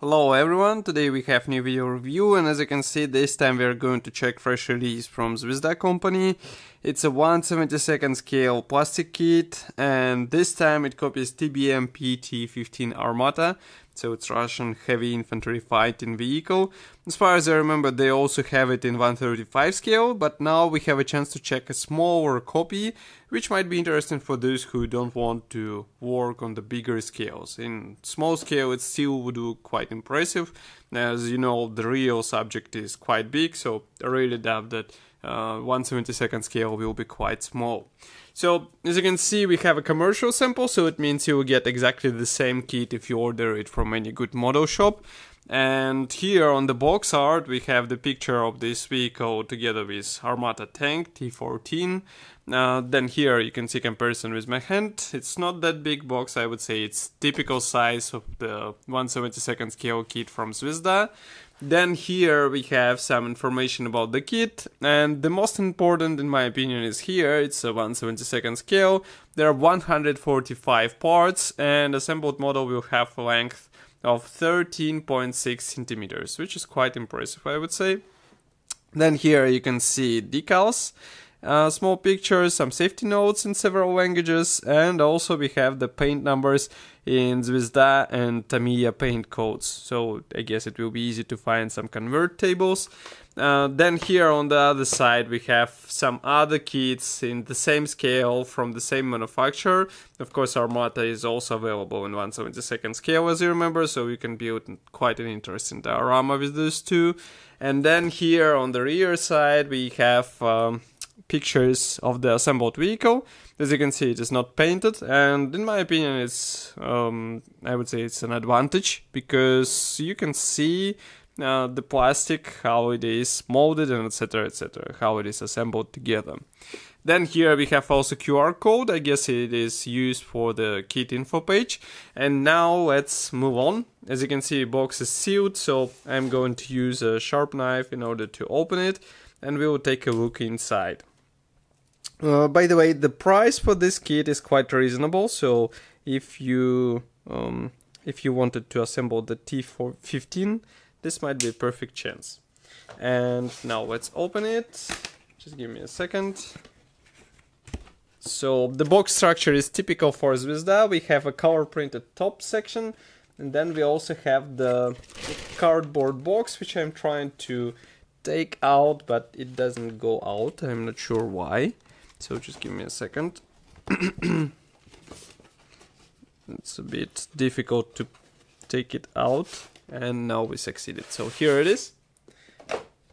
Hello everyone, today we have new video review, and as you can see this time we are going to check fresh release from Zvezda company. It's a 1/72 scale plastic kit, and this time it copies TBMP T-15 Armata, so it's Russian heavy infantry fighting vehicle. As far as I remember, they also have it in 1/35 scale, but now we have a chance to check a smaller copy, which might be interesting for those who don't want to work on the bigger scales. In small scale it still would look quite impressive. As you know, the real subject is quite big, so I really doubt that 1/72 scale will be quite small. So as you can see, we have a commercial sample, so it means you will get exactly the same kit if you order it from any good model shop. And here on the Boxart we have the picture of this vehicle together with Armata tank T-14. Then here you can see comparison with my hand. It's not that big box, I would say it's typical size of the 1/72 scale kit from Zvezda. Then here we have some information about the kit, and the most important in my opinion is here. It's a 1/72 scale. There are 145 parts, and assembled model will have a length of 13.6 centimeters, which is quite impressive, I would say. Then here you can see decals, small pictures, some safety notes in several languages, and also we have the paint numbers in Zvezda and Tamiya paint codes, so I guess it will be easy to find some convert tables. Then here on the other side we have some other kits in the same scale from the same manufacturer. Of course, Armata is also available in 1/72 scale, as you remember, so you can build quite an interesting diorama with those two. And then here on the rear side we have pictures of the assembled vehicle. As you can see, it is not painted, and in my opinion it's I would say it's an advantage, because you can see the plastic, how it is molded, and etc, how it is assembled together. Then here we have also QR code. I guess it is used for the kit info page. And now let's move on. As you can see, the box is sealed, so I'm going to use a sharp knife in order to open it, and we will take a look inside. By the way, the price for this kit is quite reasonable, so if you wanted to assemble the T-15, this might be a perfect chance. And now let's open it. Just give me a second. So the box structure is typical for Zvezda. We have a color printed top section, and then we also have the cardboard box, which I'm trying to take out, but it doesn't go out. I'm not sure why. So just give me a second. It's a bit difficult to take it out, and now we succeeded. So here it is.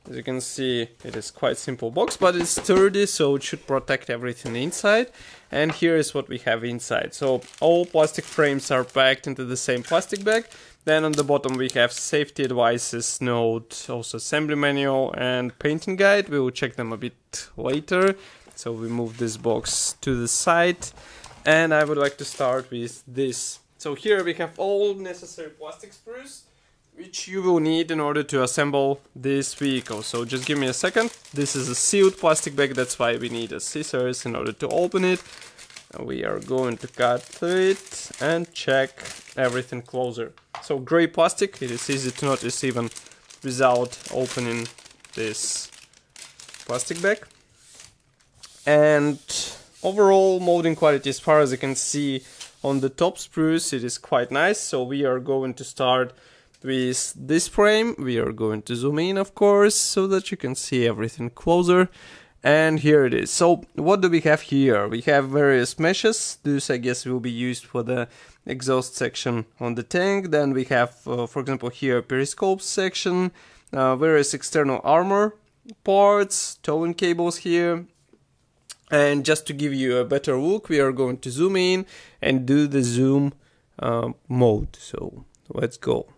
As you can see, it is quite simple box, but it's sturdy, so it should protect everything inside. And here is what we have inside. So all plastic frames are packed into the same plastic bag. Then on the bottom we have safety advices, note, also assembly manual and painting guide. We will check them a bit later. So we move this box to the side, and I would like to start with this. So here we have all necessary plastic sprues, which you will need in order to assemble this vehicle. So just give me a second. This is a sealed plastic bag, that's why we need a scissors in order to open it. We are going to cut it and check everything closer. So gray plastic, it is easy to notice even without opening this plastic bag. And overall molding quality, as far as you can see on the top sprues, it is quite nice. So we are going to start with this frame. We are going to zoom in, of course, so that you can see everything closer. And here it is. So what do we have here? We have various meshes. This, I guess, will be used for the exhaust section on the tank. Then we have, for example, here periscope section, various external armor parts, towing cables here. And just to give you a better look, we are going to zoom in and do the zoom mode. So let's go.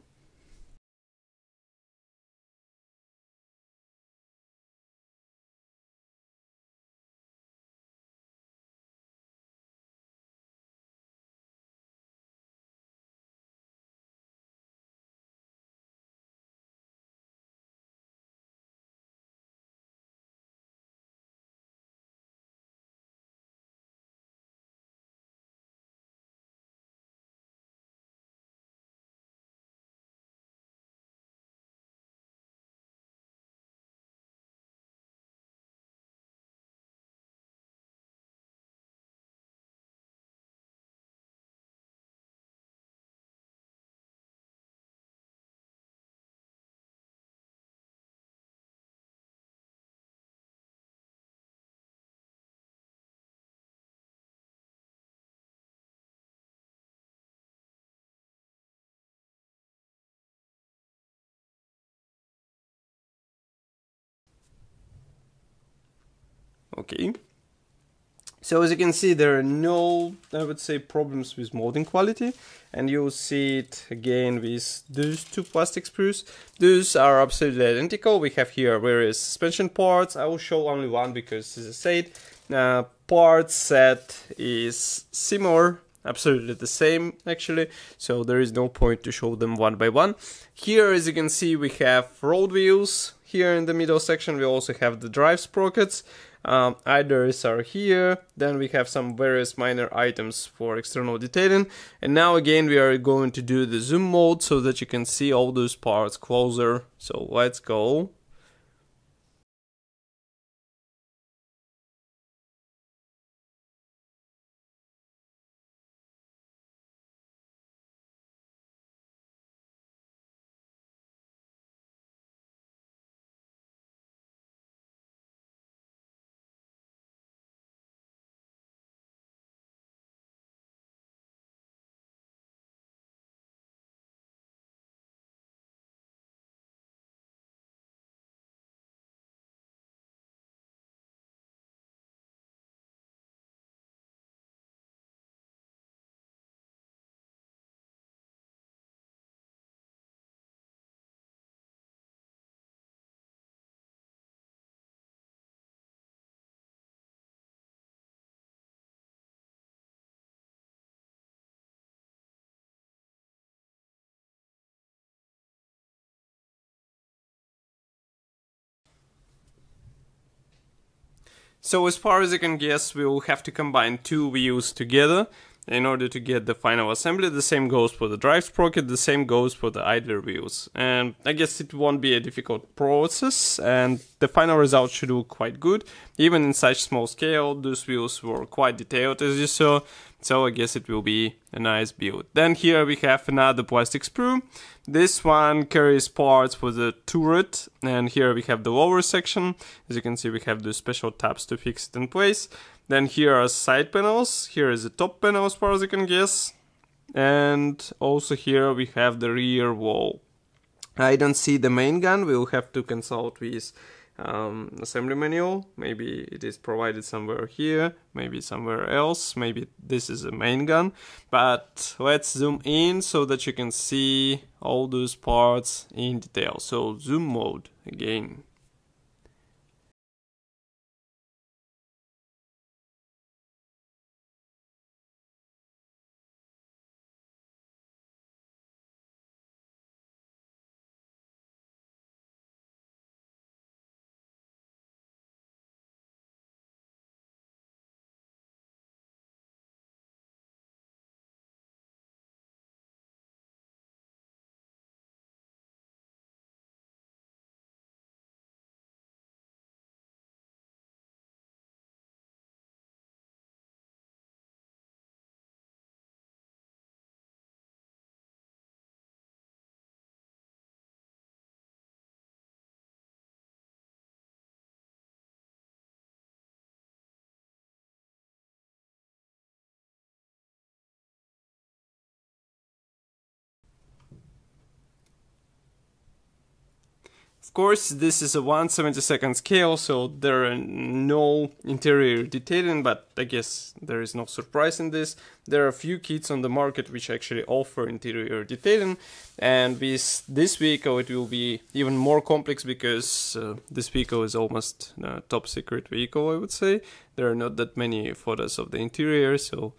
Okay. So as you can see, there are no, I would say, problems with molding quality, and you'll see it again with those two plastic sprues. Those are absolutely identical. We have here various suspension parts. I will show only one because, as I said, part set is similar, absolutely the same actually, so there is no point to show them one by one. Here, as you can see, we have road wheels. Here in the middle section we also have the drive sprockets. Idlers are here. Then we have some various minor items for external detailing. And now again we are going to do the zoom mode so that you can see all those parts closer. So let's go. So as far as I can guess, we will have to combine two wheels together in order to get the final assembly. The same goes for the drive sprocket, the same goes for the idler wheels. And I guess it won't be a difficult process, and the final result should look quite good. Even in such small scale, those wheels were quite detailed, as you saw, so I guess it will be a nice build. Then here we have another plastic sprue. This one carries parts for the turret, and here we have the lower section. As you can see, we have the special tabs to fix it in place. Then here are side panels. Here is the top panel as far as I can guess. And also here we have the rear wall. I don't see the main gun. We'll have to consult with assembly manual. Maybe it is provided somewhere here, maybe somewhere else. Maybe this is a main gun. But let's zoom in so that you can see all those parts in detail. So zoom mode again. Of course, this is a 1/72 scale, so there are no interior detailing, but I guess there is no surprise in this. There are a few kits on the market which actually offer interior detailing, and with this vehicle it will be even more complex because this vehicle is almost a top secret vehicle, I would say. There are not that many photos of the interior, so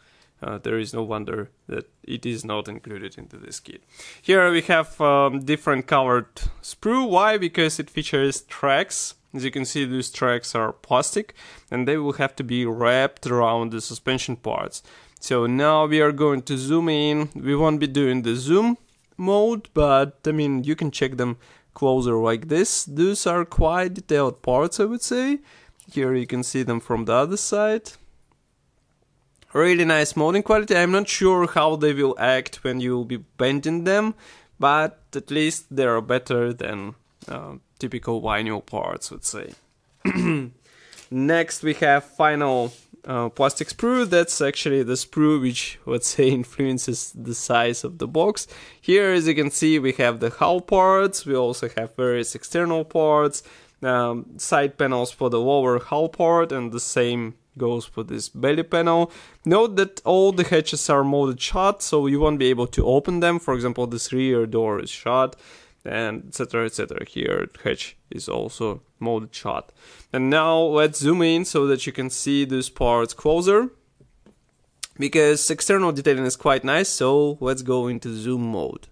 there is no wonder that it is not included into this kit. Here we have different colored sprue. Why? Because it features tracks. As you can see, these tracks are plastic and they will have to be wrapped around the suspension parts. So now we are going to zoom in. We won't be doing the zoom mode, but I mean, you can check them closer like this. These are quite detailed parts, I would say. Here you can see them from the other side. Really nice molding quality. I'm not sure how they will act when you will be bending them, but at least they are better than typical vinyl parts, would say. Next we have final plastic sprue. That's actually the sprue which, let's say, influences the size of the box. Here, as you can see, we have the hull parts. We also have various external parts. side panels for the lower hull part, and the same goes for this belly panel. Note that all the hatches are molded shut, so you won't be able to open them. For example, this rear door is shut, and etc, etc. Here hatch is also molded shut. And now let's zoom in so that you can see these parts closer, because external detailing is quite nice. So let's go into zoom mode.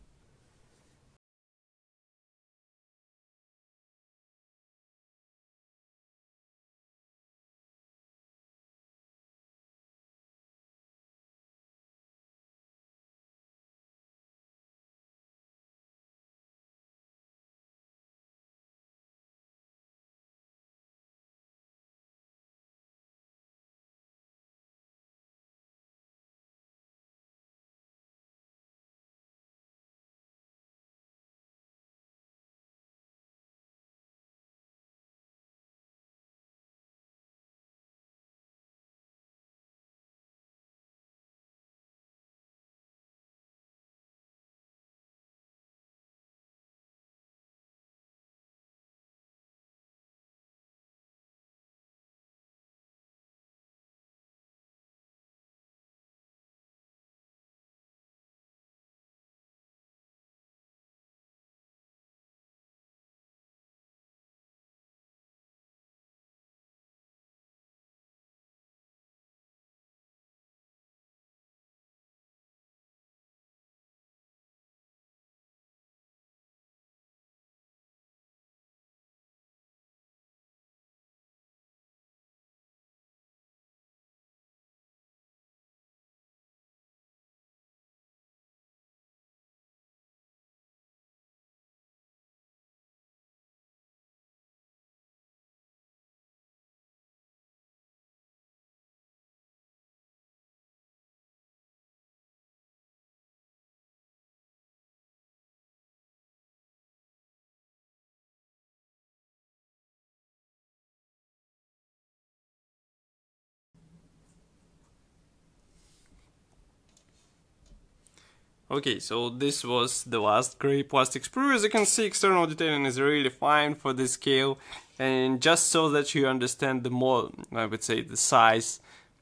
Okay, so this was the last gray plastic sprue. As you can see, external detailing is really fine for this scale, and just so that you understand the more, I would say, the size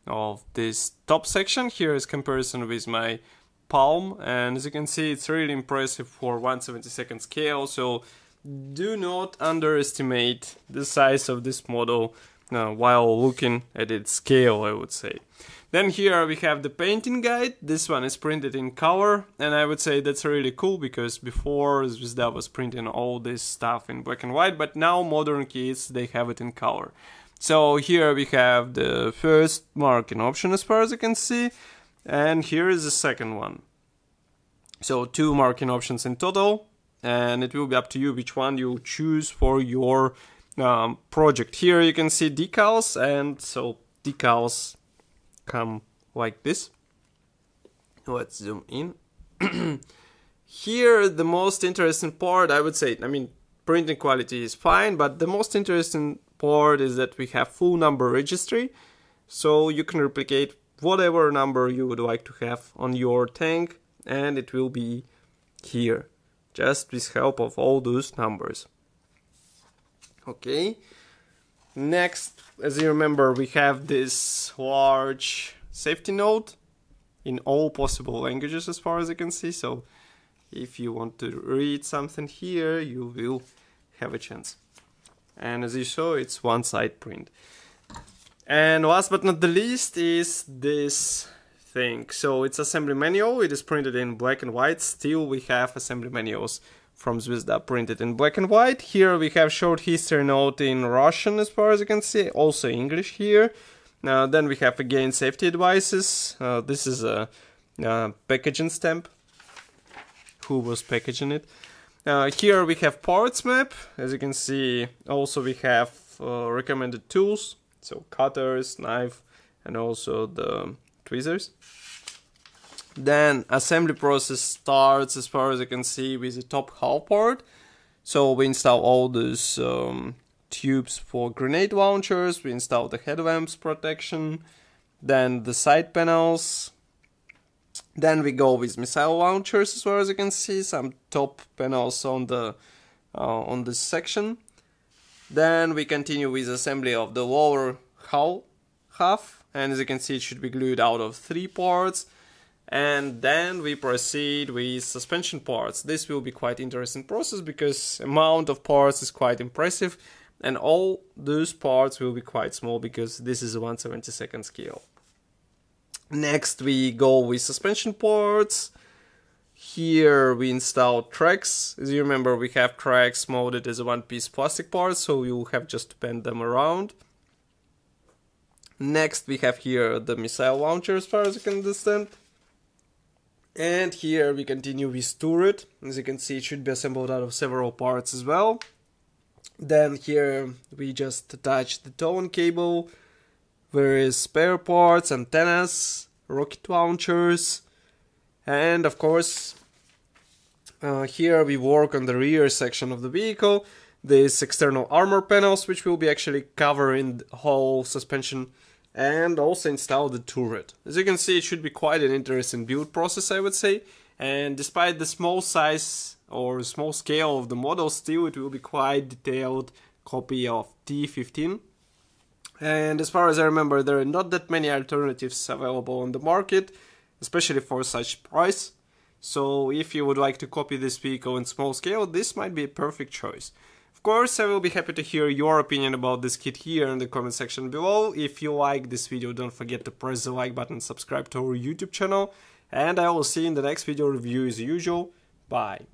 of this top section, here is comparison with my palm, and as you can see, it's really impressive for 1/72 scale. So do not underestimate the size of this model while looking at its scale, I would say. Then here we have the painting guide. This one is printed in color, and I would say that's really cool, because before Zvezda was printing all this stuff in black and white, but now modern kits, they have it in color. So here we have the first marking option as far as you can see, and here is the second one. So 2 marking options in total, and it will be up to you which one you choose for your project. Here you can see decals, and so decals come like this. Let's zoom in. Here the most interesting part, I would say, I mean, printing quality is fine, but the most interesting part is that we have full number registry, so you can replicate whatever number you would like to have on your tank, and it will be here, just with help of all those numbers. Okay. Next, as you remember, we have this large safety note in all possible languages as far as you can see, so if you want to read something here, you will have a chance. And as you saw, it's one side print. And last but not the least is this thing. So it's assembly manual, it is printed in black and white. Still we have assembly manuals from Zvezda printed in black and white. Here we have short history note in Russian as far as you can see, also English here. Then we have again safety advices. This is a packaging stamp. Who was packaging it? Here we have parts map. As you can see, also we have recommended tools, so cutters, knife, and also the tweezers. Then assembly process starts, as far as you can see, with the top hull part. So we install all those tubes for grenade launchers, we install the headlamps protection, then the side panels. Then we go with missile launchers, as far as you can see, some top panels on the this section. Then we continue with assembly of the lower hull half, and as you can see it should be glued out of 3 parts. And then we proceed with suspension parts. This will be quite interesting process because amount of parts is quite impressive, and all those parts will be quite small because this is a 1/72 scale. Next we go with suspension parts. Here we install tracks. As you remember, we have tracks molded as a one-piece plastic part, so you'll have just to bend them around. Next we have here the missile launcher, as far as you can understand. And here we continue with turret. As you can see, it should be assembled out of several parts as well. Then here we just attach the towing cable, various spare parts, antennas, rocket launchers, and of course here we work on the rear section of the vehicle, these external armor panels which will be actually covering the whole suspension, and also install the turret. As you can see, it should be quite an interesting build process, I would say, and despite the small size or small scale of the model, still it will be quite detailed copy of T-15. And as far as I remember, there are not that many alternatives available on the market, especially for such price. So if you would like to copy this vehicle in small scale, this might be a perfect choice. Of course, I will be happy to hear your opinion about this kit here in the comment section below. If you like this video, don't forget to press the like button, subscribe to our YouTube channel, and I will see you in the next video review as usual. Bye.